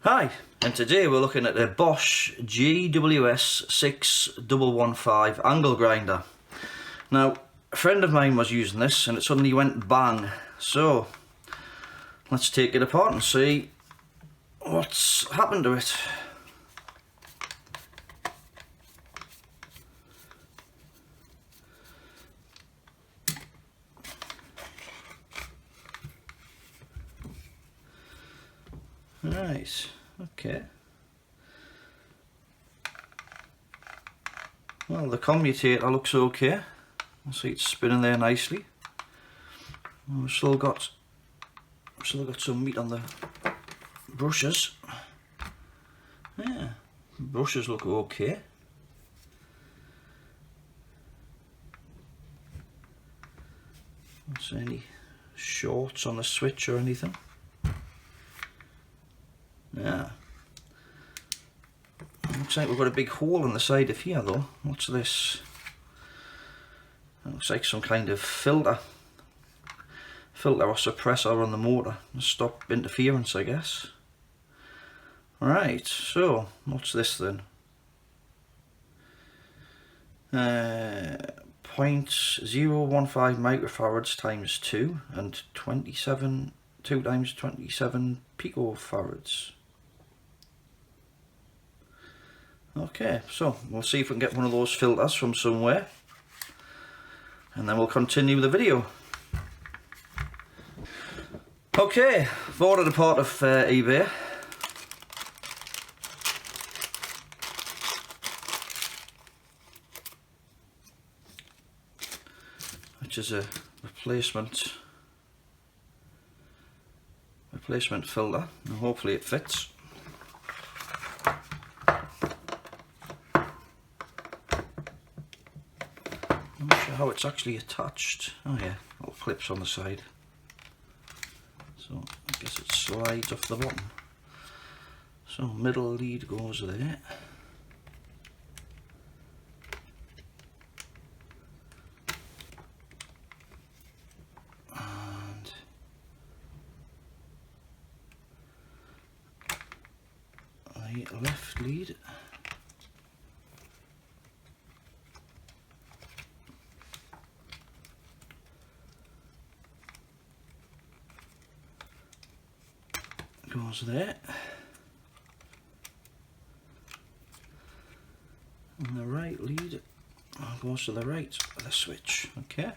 Hi, and today we're looking at a Bosch GWS-6-115 angle grinder. Now, a friend of mine was using this and it suddenly went bang. So, let's take it apart and see what's happened to it. Right, okay. Well, the commutator looks okay. I see it's spinning there nicely. And we've still got some meat on the brushes. Yeah, brushes look okay. Don't see any shorts on the switch or anything. Yeah. Looks like we've got a big hole in the side of here though. What's this? It looks like some kind of filter or suppressor on the motor to stop interference, I guess. Right, so what's this then? 0.015 microfarads times 2 and 2 times 27 picofarads. Okay, so we'll see if we can get one of those filters from somewhere and then we'll continue the video. Okay, I've ordered a part of eBay. Which is a replacement filter, and hopefully it fits. I'm not sure how it's actually attached. Oh yeah, little clips on the side. So I guess it slides off the bottom. So middle lead goes there. And the left lead goes there, and the right lead goes to the right of the switch. Okay.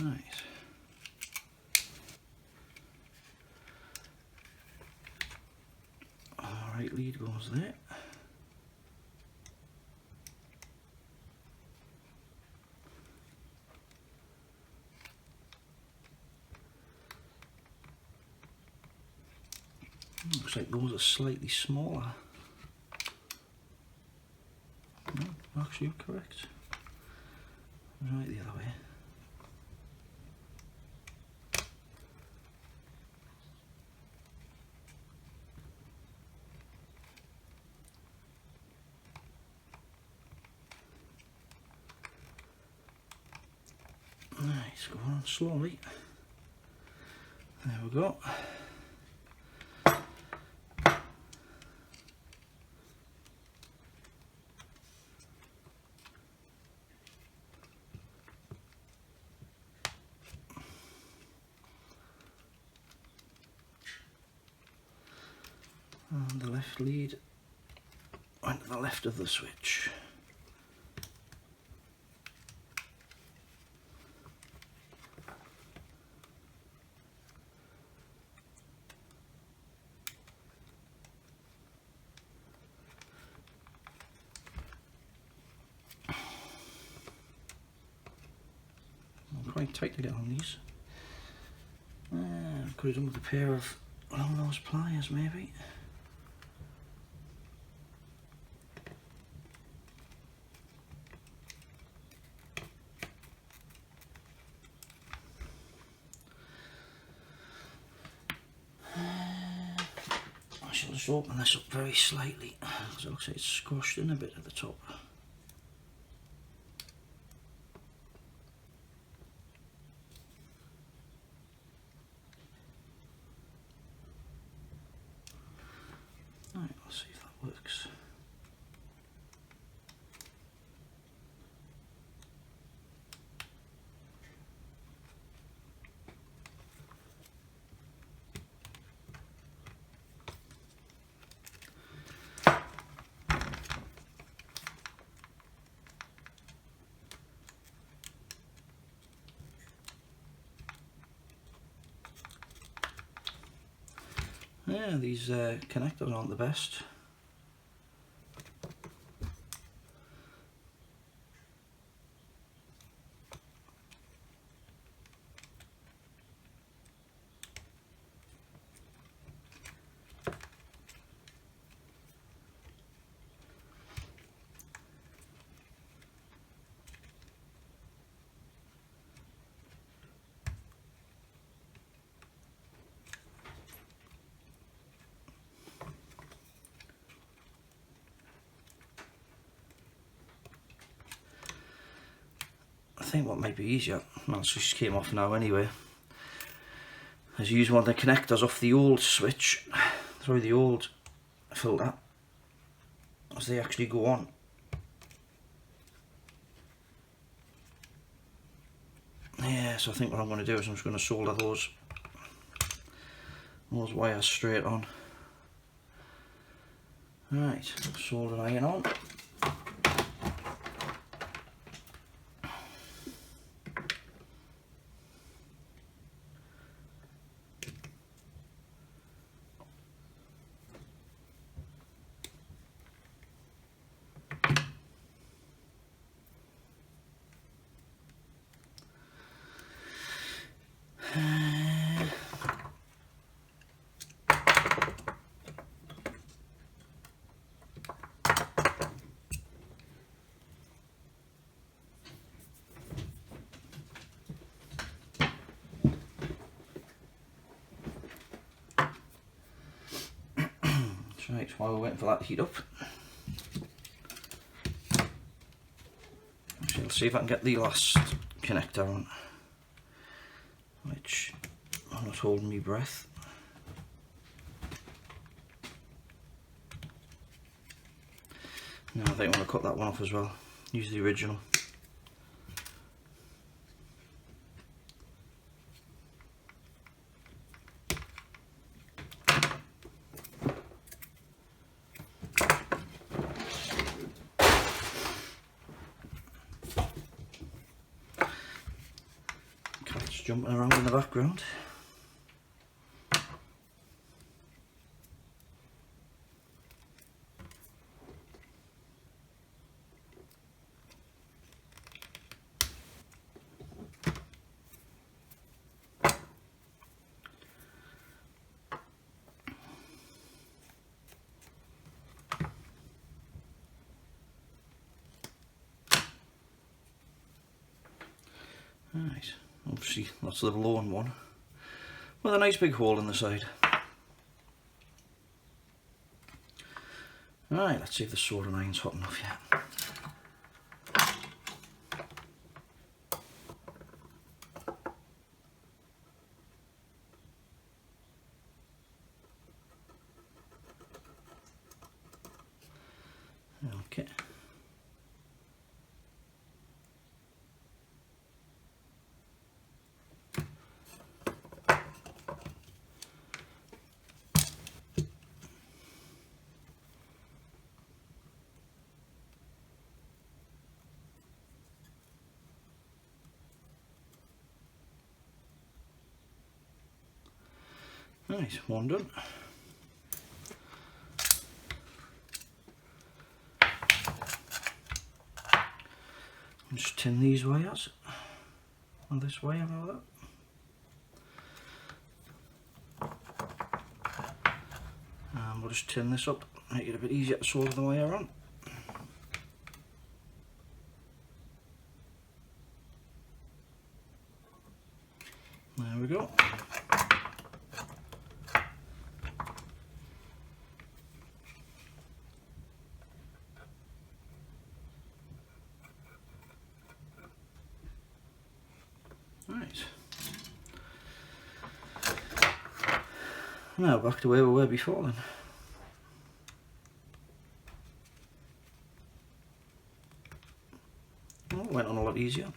Right. Right lead goes there. Looks like those are slightly smaller. No, actually you're correct. Right the other way. Nice, go on slowly. There we go. And the left lead went to the left of the switch. Quite tight to get on these. Could have done with a pair of long nose pliers maybe. I shall just open this up very slightly because it looks like it's squashed in a bit at the top. Yeah, these connectors aren't the best. I think what might be easier, well, it just came off now anyway, is use one of the connectors off the old switch through the old filter as they actually go on. Yeah, so I think what I'm going to do is I'm just going to solder those wires straight on. Right, solder iron on. Right, while we're waiting for that to heat up, I'll see if I can get the last connector on, which I'm not holding my breath. No, I think I'm going to cut that one off as well, use the original. Jumping around in the background. Right, obviously that's the blown one with a nice big hole in the side. Right, let's see if the soldering iron's hot enough yet. Okay. Right, one done. Just tin these wires, and this wire and all that. And we'll just tin this up, make it a bit easier to solder the wire on. There we go. Right. Now back to where we were before then. Oh, it went on a lot easier.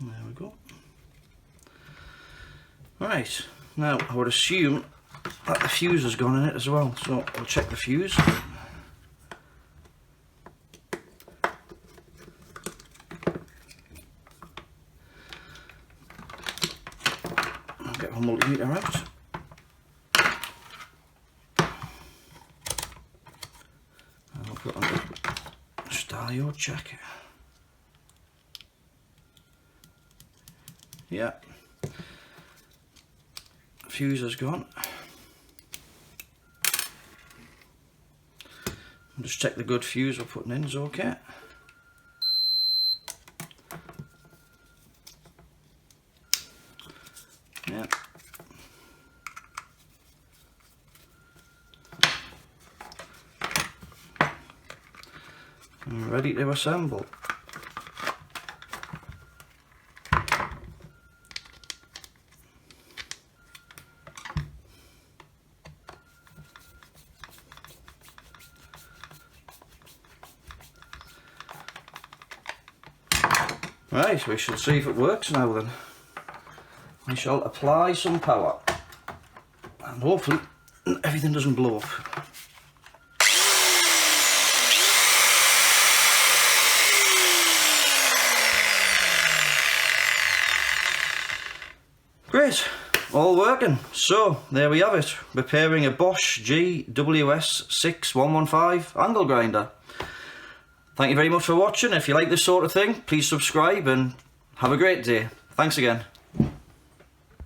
There we go. Right, now I would assume that the fuse has gone in it as well, so we'll check the fuse. I'll get my multimeter out. And I'll put on the diode check. Yeah. Fuse has gone. I'll just check the good fuse we're putting in is okay. Yeah. I'm ready to assemble. Right, we shall see if it works now then. We shall apply some power and hopefully everything doesn't blow up. Great, all working. So there we have it, repairing a Bosch GWS-6-115 angle grinder. Thank you very much for watching. If you like this sort of thing, please subscribe and have a great day. Thanks again.